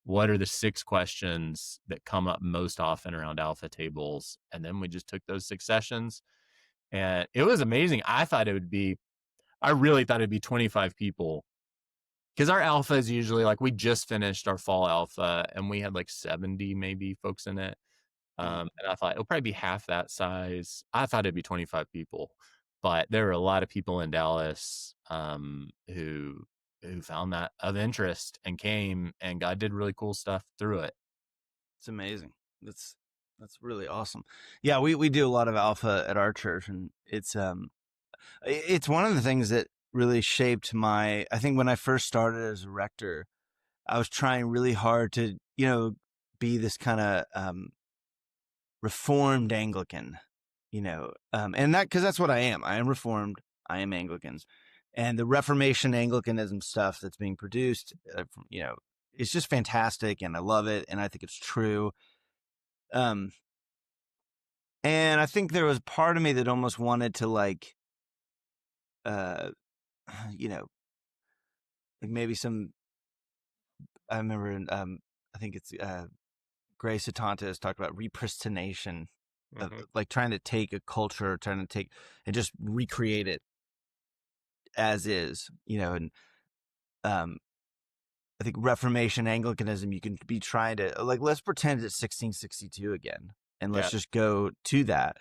what are the 6 questions that come up most often around Alpha tables? And then we just took those 6 sessions and it was amazing. I really thought it'd be 25 people because our Alpha is usually like we just finished our fall Alpha and we had like 70 maybe folks in it. mm, And I thought it'll probably be half that size. I thought it'd be 25 people, but there were a lot of people in Dallas who found that of interest and came, and God did really cool stuff through it. it's amazing. That's that's really awesome. Yeah, we do a lot of Alpha at our church, and it's one of the things that really shaped my. I think when I first started as a rector, I was trying really hard to be this kind of reformed Anglican, and that because that's what I am. I am reformed. I am Anglicans, and the Reformation Anglicanism stuff that's being produced, it's just fantastic, and I love it, and I think it's true. Um, and I think there was part of me that almost wanted to like, uh, you know, like maybe some. I remember, I think it's Gray Satanta has talked about repristination of Mhm. like trying to take a culture, trying to take and just recreate it as is, and um, I think Reformation Anglicanism, you can be trying to like, let's pretend it's 1662 again, and let's Yeah. just go to that.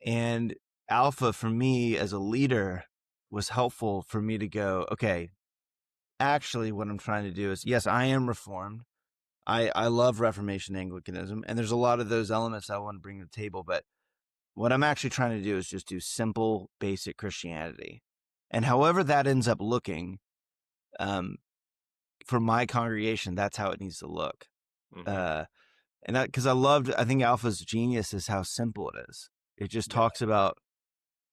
And Alpha for me as a leader was helpful for me to go, okay, actually, what I'm trying to do is, yes, I am Reformed. I love Reformation Anglicanism, and there's a lot of those elements I want to bring to the table. But what I'm actually trying to do is just do simple, basic Christianity, and however that ends up looking, um, for my congregation, that's how it needs to look. Mhm. Uh, and that because I think Alpha's genius is how simple it is. It just Yeah. talks about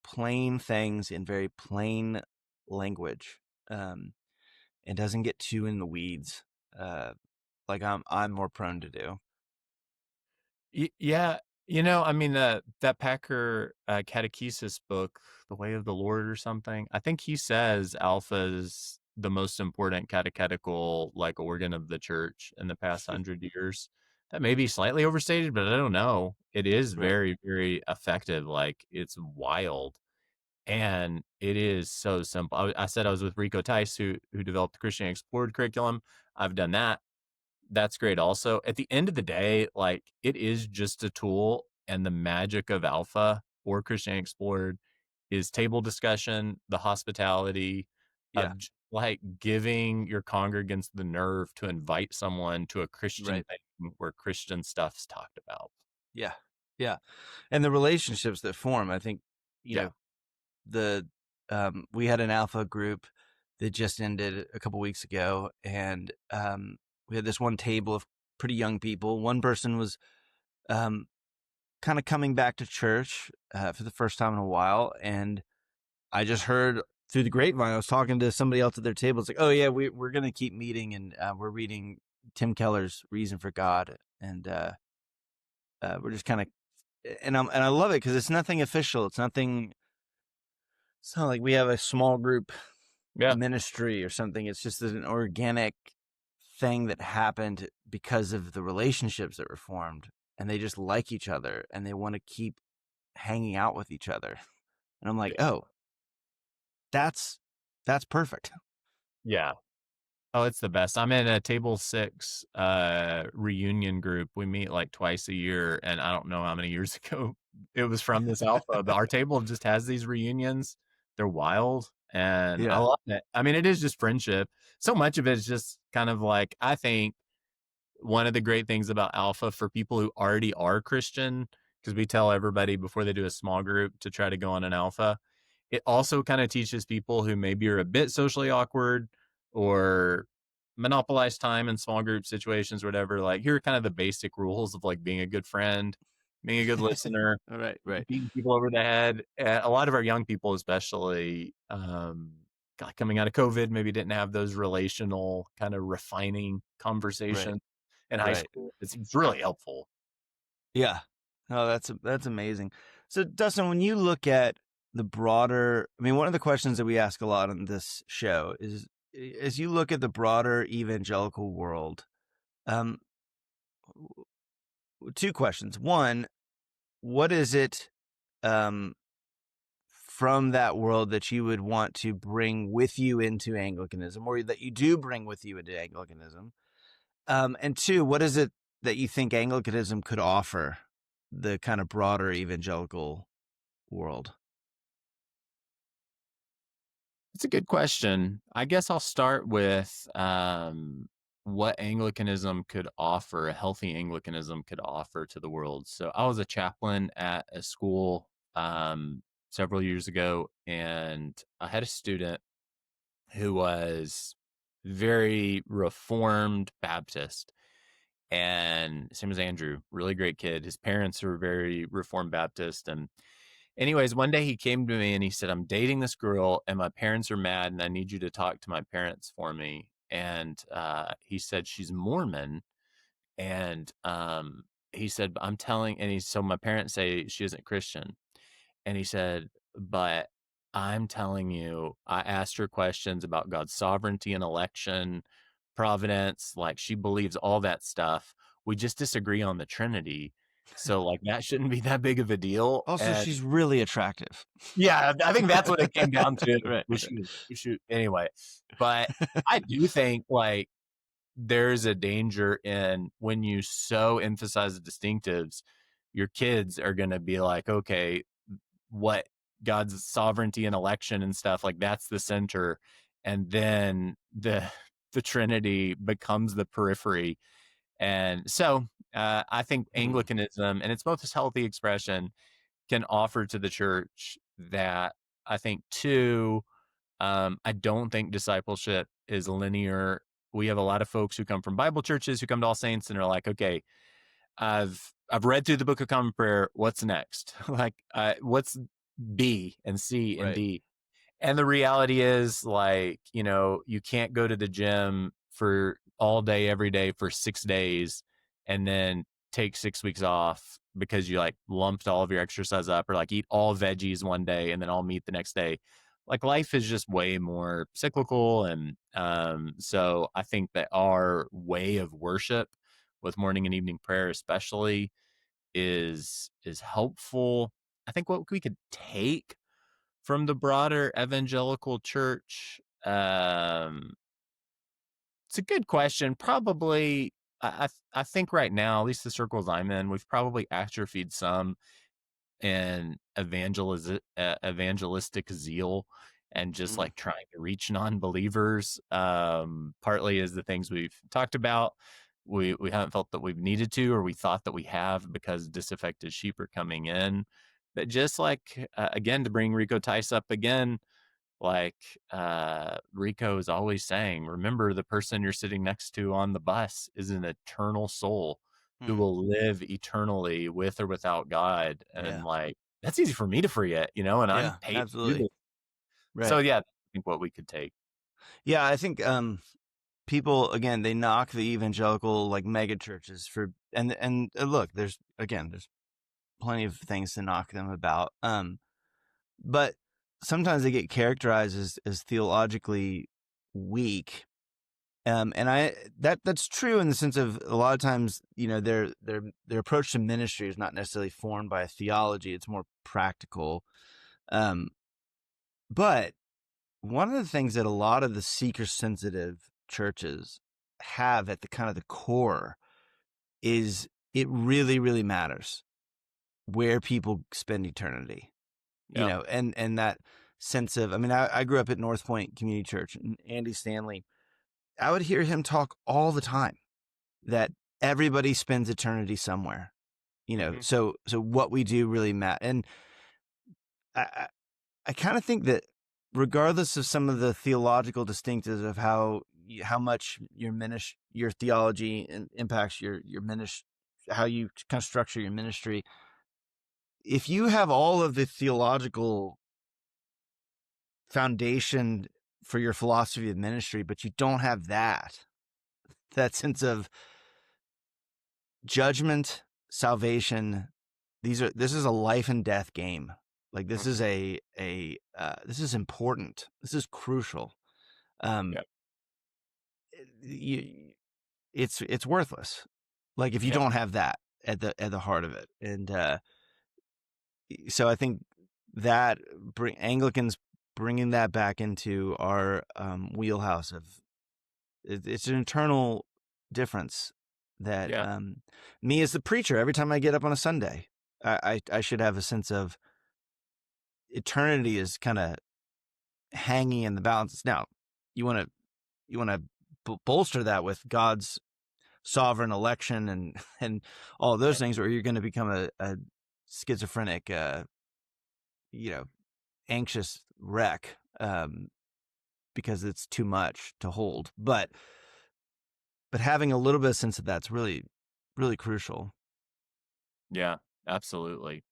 plain things in very plain language, um, and doesn't get too in the weeds, like I'm more prone to do. Yeah, I mean, that Packer catechesis book, The Way of the Lord or something, I think he says Alpha is the most important catechetical like organ of the church in the past 100 years. That may be slightly overstated, but I don't know. It is Right. very, very effective. Like it's wild, and it is so simple. I said I was with Rico Tice, who developed the Christian Explored curriculum. I've done that. That's great also. At the end of the day, like, it is just a tool, and the magic of Alpha or Christianity Explored is table discussion, the hospitality Yeah. of like giving your congregants the nerve to invite someone to a Christian Right. thing where Christian stuff's talked about. Yeah. Yeah. And the relationships that form, I think, you Yeah. know, the we had an Alpha group that just ended a couple weeks ago, and we had this one table of pretty young people. One person was kind of coming back to church for the first time in a while, and I just heard through the grapevine. I was talking to somebody else at their table. It's like, oh yeah, we're gonna keep meeting, and we're reading Tim Keller's Reason for God, and we're just kind of, and I love it because it's nothing official. It's nothing. It's not like we have a small group Yeah. ministry or something. It's just an organic thing that happened because of the relationships that were formed, and they just like each other and they want to keep hanging out with each other. And I'm like, Yeah. oh, that's perfect. Yeah. Oh, it's the best. I'm in a table 6 reunion group. We meet like twice a year, and I don't know how many years ago it was from this alpha, but our table just has these reunions. They're wild, and I Yeah. love it. I mean, it is just friendship. So much of it is just kind of like, I think one of the great things about alpha for people who already are Christian, because we tell everybody before they do a small group to try to go on an alpha, it also kind of teaches people who maybe are a bit socially awkward or monopolize time in small group situations, whatever. Like, here are kind of the basic rules of like being a good friend, being a good listener, Right. beating people over the head. A lot of our young people, especially, coming out of COVID, maybe didn't have those relational kind of refining Right. conversations in high Right. school. It's really helpful. Yeah. Oh, that's amazing. So, Dustin, when you look at the broader, I mean, one of the questions that we ask a lot on this show is, as you look at the broader evangelical world, um, two questions. One, what is it um, from that world that you would want to bring with you into Anglicanism, or that you do bring with you into Anglicanism? And two, what is it that you think Anglicanism could offer the kind of broader evangelical world? It's a good question. I guess I'll start with what Anglicanism could offer, a healthy Anglicanism could offer to the world. So I was a chaplain at a school several years ago, and I had a student who was very Reformed Baptist. And same as Andrew, really great kid. His parents were very Reformed Baptist. And anyways, one day he came to me and he said, I'm dating this girl and my parents are mad and I need you to talk to my parents for me. And he said, she's Mormon. And he said, I'm telling, and so my parents say she isn't Christian. And he said, but I'm telling you, I asked her questions about God's sovereignty and election, providence, like she believes all that stuff. We just disagree on the Trinity. So like that shouldn't be that big of a deal. Also, And she's really attractive. yeah, I think that's what it came down to. Right. We should anyway. But I do think like there's a danger in when you so emphasize the distinctives, your kids are going to be like, okay, what God's sovereignty and election and stuff, like that's the center. And then the Trinity becomes the periphery. And so I think Hmm. Anglicanism, and it's both this healthy expression, can offer to the church that. I think too, I don't think discipleship is linear. We have a lot of folks who come from Bible churches who come to All Saints and are like, okay, I've read through the Book of Common Prayer. What's next? Like, what's B and C and Right. D? And the reality is, like, you can't go to the gym for all day, every day for 6 days and then take 6 weeks off because you like lumped all of your exercise up, or like eat all veggies one day and then all meat the next day. Like life is just way more cyclical. And so I think that our way of worship with morning and evening prayer, especially, is helpful. I think what we could take from the broader evangelical church, it's a good question. Probably, I think right now, at least the circles I'm in, we've probably atrophied some in evangelistic zeal and just Mm. like trying to reach non-believers. Partly is the things we've talked about. We haven't felt that we've needed to, or we thought that we have because disaffected sheep are coming in. But just like again, to bring Rico Tice up again, like Rico is always saying, remember the person you're sitting next to on the bus is an eternal soul who will live eternally with or without God. And Yeah. like, that's easy for me to forget, and I'm Yeah, paid to do absolutely. this. So Right. yeah, I think what we could take. Yeah, I think people, again, they knock the evangelical like mega churches for and look, there's plenty of things to knock them about. But sometimes they get characterized as theologically weak. And that's true in the sense of a lot of times, their approach to ministry is not necessarily formed by a theology. It's more practical. Um, but one of the things that a lot of the seeker sensitive churches have at the kind of the core is it really, really matters where people spend eternity, Yeah. and that sense of, I mean, I grew up at North Point Community Church, and Andy Stanley, I would hear him talk all the time that everybody spends eternity somewhere, Hmm. so what we do really matters. And I, I kind of think that regardless of some of the theological distinctives of how much your theology impacts your ministry, how you kind of structure your ministry, if you have all of the theological foundation for your philosophy of ministry, but you don't have that sense of judgment, salvation, this is a life and death game. Like this is Hmm. this is important. This is crucial. Um, Yeah. you, it's worthless. Like if you Yeah. don't have that at the heart of it. And so I think that Anglicans bringing that back into our wheelhouse of it's an internal difference that Yeah. me as the preacher, every time I get up on a Sunday, I should have a sense of eternity is kind of hanging in the balance. Now, you want to bolster that with God's sovereign election and all those things, or you're going to become a schizophrenic, anxious wreck because it's too much to hold. But having a little bit of sense of that's really, really crucial. Yeah. Absolutely.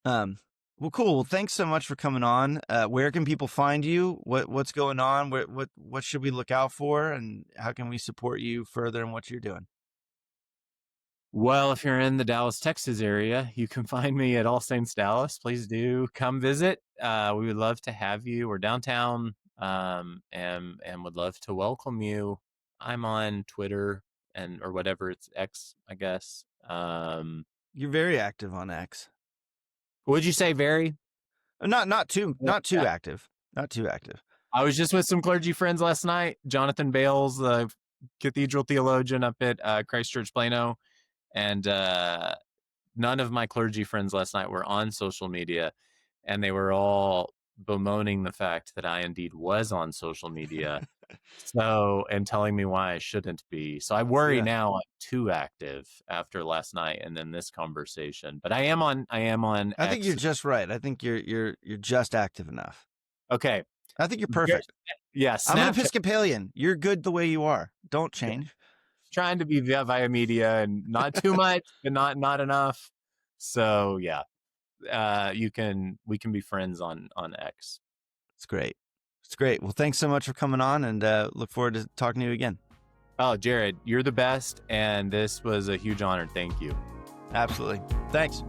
Um, well, cool. Well, thanks so much for coming on. Where can people find you? What's going on? What should we look out for? And how can we support you further in what you're doing? Well, if you're in the Dallas, Texas area, you can find me at All Saints Dallas. Please do come visit. We would love to have you. We're downtown, and would love to welcome you. I'm on Twitter or whatever, it's X, I guess. You're very active on X. Would you say very? Not too Yeah. active. Not too active. I was just with some clergy friends last night. Jonathan Bales, the cathedral theologian up at Christ Church Plano, and none of my clergy friends last night were on social media, and they were all bemoaning the fact that I indeed was on social media. And telling me why I shouldn't be. So I worry Yeah. now I'm too active after last night and then this conversation. But I am on I think X. you're just right. I think you're just active enough. Okay. I think you're perfect. Yeah, I'm an Snapchat. Episcopalian. You're good the way you are. Don't change. Trying to be via media and not too much, but not enough. So yeah. We can be friends on X. It's great. It's great. Well, thanks so much for coming on, and look forward to talking to you again. Oh, Jared, you're the best, and this was a huge honor. Thank you. Absolutely. Thanks.